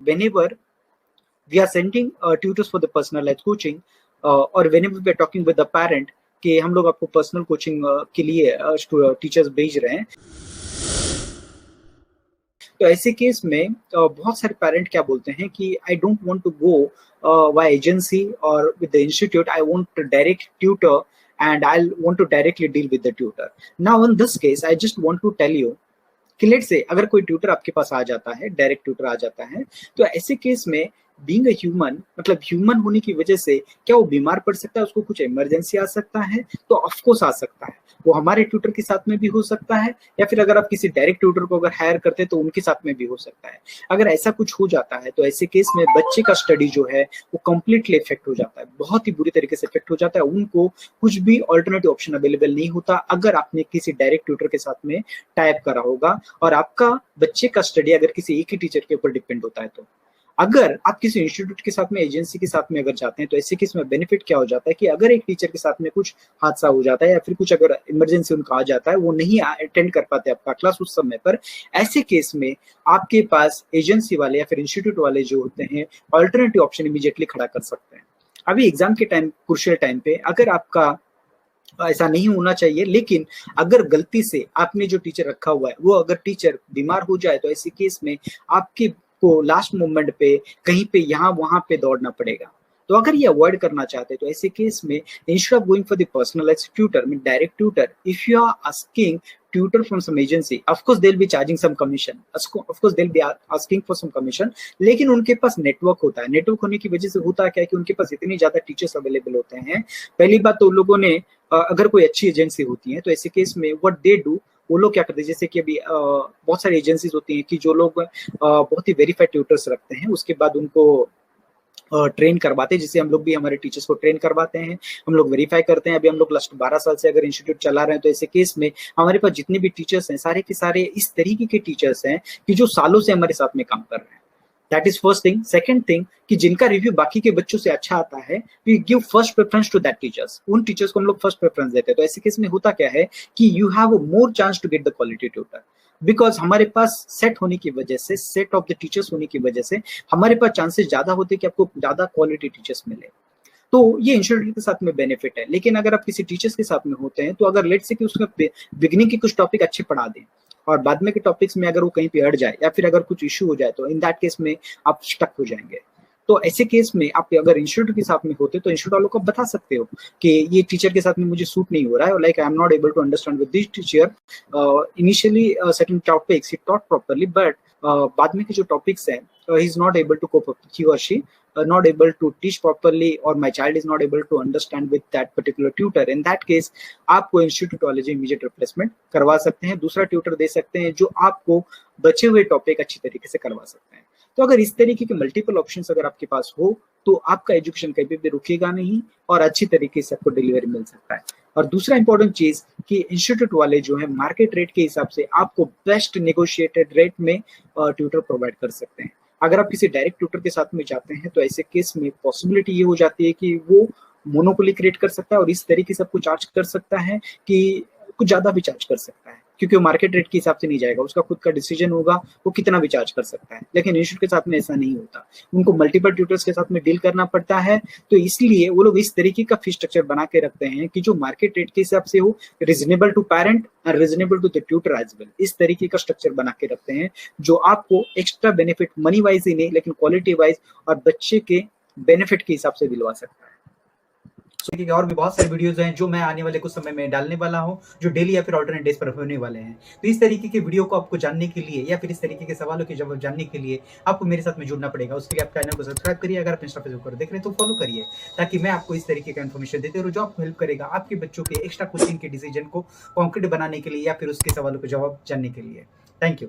whenever we are sending tutors for the personalized coaching, or whenever we are talking with the parent कि हम लोग आपको personal coaching के लिए teachers भेज रहे हैं, तो ऐसे केस में बहुत सारे पेरेंट क्या बोलते हैं कि I don't want to go by agency और with the institute, I want direct tutor and I'll want to directly deal with the tutor. Now in this case, I just want to tell you कि late से अगर कोई tutor आपके पास आ जाता है, direct tutor आ जाता है, तो ऐसे केस में बीइंग अ ह्यूमन, मतलब ह्यूमन होने की वजह से क्या वो बीमार पड़ सकता है, उसको कुछ इमरजेंसी आ सकता है, तो ऑफकोर्स आ सकता है। वो हमारे ट्यूटर के साथ में भी हो सकता है, या फिर अगर आप किसी डायरेक्ट ट्यूटर को अगर हायर करते हैं तो उनके साथ में भी हो सकता है। अगर ऐसा कुछ हो जाता है तो ऐसे केस में बच्चे का स्टडी जो है वो कंप्लीटली इफेक्ट हो जाता है, बहुत ही बुरी तरीके से इफेक्ट हो जाता है। उनको कुछ भी ऑल्टरनेटिव ऑप्शन अवेलेबल नहीं होता अगर आपने किसी डायरेक्ट ट्यूटर के साथ में टाइप करा होगा, और आपका बच्चे का स्टडी अगर किसी एक ही टीचर के ऊपर डिपेंड होता है। तो अगर आप किसी इंस्टीट्यूट के साथ में, एजेंसी के साथ में अगर जाते हैं, तो ऐसे केस में बेनिफिट क्या हो जाता है कि अगर एक टीचर के साथ में कुछ हादसा हो जाता है या फिर कुछ अगर इमरजेंसी उनका आ जाता है, वो नहीं अटेंड कर पाते आपका क्लास उस समय पर, ऐसे केस में आपके पास एजेंसी वाले या फिर इंस्टीट्यूट वाले जो होते हैं ऑल्टरनेटिव ऑप्शन इमीडिएटली खड़ा कर सकते हैं। अभी एग्जाम के टाइम, क्रूशियल टाइम पे अगर आपका ऐसा नहीं होना चाहिए, लेकिन अगर गलती से आपने जो टीचर रखा हुआ है वो अगर टीचर बीमार हो जाए, तो ऐसे केस में आपके को लास्ट मोमेंट पे कहीं पे यहाँ वहां पे दौड़ना पड़ेगा। तो अगर ये अवॉइड करना चाहते हैं तो ऐसे केस में instead of going for the personalised tutor, mean direct tutor, if you are asking tutor from some agency, of course they'll be charging some commission, of course they'll be asking for some commission, लेकिन उनके पास network होता है। Network होने की वजह से होता क्या है कि उनके पास इतनी ज्यादा टीचर्स अवेलेबल होते हैं। पहली बात तो उन लोगों ने अगर कोई अच्छी एजेंसी होती है तो ऐसे केस में व्हाट दे डू, वो लोग क्या करते हैं, जैसे कि अभी बहुत सारी एजेंसीज होती हैं कि जो लोग बहुत ही वेरीफाइड ट्यूटर्स रखते हैं, उसके बाद उनको ट्रेन करवाते हैं, जिसे हम लोग भी हमारे टीचर्स को ट्रेन करवाते हैं, हम लोग वेरीफाई करते हैं। अभी हम लोग लास्ट 12 साल से अगर इंस्टीट्यूट चला रहे हैं, तो ऐसे केस में हमारे पास जितने भी टीचर्स हैं सारे के सारे इस तरीके के टीचर्स हैं कि जो सालों से हमारे साथ में काम कर रहे हैं। That is first thing. Second thing कि जिनका रिव्यू बाकी के बच्चों से अच्छा आता है, we give first preference to that teachers, उन टीचर्स को हम लोग फर्स्ट प्रेफरेंस देते हैं। तो ऐसे केस में होता क्या है कि you have more chance to get the quality tutor, because हमारे पास सेट होने की वजह से, सेट ऑफ द टीचर्स होने की वजह से हमारे पास चांसेस ज्यादा होते हैं कि आपको ज्यादा क्वालिटी टीचर्स मिले। तो ये इंस्टीट्यूट के साथ में बेनिफिट है। लेकिन अगर आप किसी टीचर्स के साथ में होते हैं, तो अगर लेट से कि उसमें बिगिनिंग के कुछ टॉपिक अच्छे पढ़ा दें और बाद में के टॉपिक्स में अगर वो कहीं पे अड़ जाए या फिर अगर कुछ इश्यू हो जाए, तो इन दैट केस में आप स्टक हो जाएंगे। तो ऐसे केस में आप अगर इंस्टीट्यूट के साथ में होते तो इंस्टीट्यूट वालों को बता सकते हो कि ये टीचर के साथ में मुझे सूट नहीं हो रहा है, like I am not able to understand with this teacher, initially certain topics he taught properly, but बाद में के जो टॉपिक्स हैं he is not able to cope up, he और she not able to teach properly, or my child is not able to understand with that particular tutor. In that case, आपको institute वाले जो immediate replacement करवा सकते हैं, दूसरा tutor दे सकते हैं जो आपको बचे हुए टॉपिक अच्छी तरीके से करवा सकते हैं। तो अगर इस तरीके के मल्टीपल ऑप्शंस अगर आपके पास हो, तो आपका एजुकेशन कभी भी रुकेगा नहीं और अच्छी तरीके से आपको डिलीवरी मिल सकता है। और दूसरा इंपॉर्टेंट चीज कि इंस्टीट्यूट वाले जो है मार्केट रेट के हिसाब से आपको बेस्ट नेगोशिएटेड रेट में ट्यूटर प्रोवाइड कर सकते हैं। अगर आप किसी डायरेक्ट ट्यूटर के साथ में जाते हैं, तो ऐसे केस में पॉसिबिलिटी ये हो जाती है कि वो मोनोपोली क्रिएट कर सकता है और इस तरीके से आपको चार्ज कर सकता है कि कुछ ज्यादा भी चार्ज कर सकता है, क्योंकि वो मार्केट रेट के हिसाब से नहीं जाएगा, उसका खुद का डिसीजन होगा वो कितना भी चार्ज कर सकता है। लेकिन इंस्टीट्यूट के साथ में ऐसा नहीं होता, उनको मल्टीपल ट्यूटर्स के साथ में डील करना पड़ता है। तो इसलिए वो लोग इस तरीके का फी स्ट्रक्चर बना के रखते हैं कि जो मार्केट रेट के हिसाब से हो, रिजनेबल टू पेरेंट और reasonable to the tutor as well, इस तरीके का स्ट्रक्चर बना के रखते हैं जो आपको एक्स्ट्रा बेनिफिट मनी वाइज ही नहीं, लेकिन क्वालिटी वाइज और बच्चे के बेनिफिट के हिसाब से दिलवा सकता है। और भी बहुत सारे वीडियोस हैं जो मैं आने वाले कुछ समय में डालने वाला हूं, जो डेली या फिर ऑल्टरनेट डेज पर होने वाले हैं। तो इस तरीके के वीडियो को आपको जानने के लिए या फिर इस तरीके के सवालों के जवाब जानने के लिए आपको मेरे साथ में जुड़ना पड़ेगा। उसके लिए आप चैनल को सब्सक्राइब करिए, अगर आप इंस्टा फेसबुक पर देख रहे हैं तो फॉलो करिए, ताकि मैं आपको इस तरीके का इन्फॉर्मेशन देते रहूं जो आपको हेल्प करेगा आपके बच्चों के एक्स्ट्रा कोचिंग के डिसीजन को कॉन्क्रीट बनाने के लिए या फिर उसके सवालों के जवाब जानने के लिए। Thank you.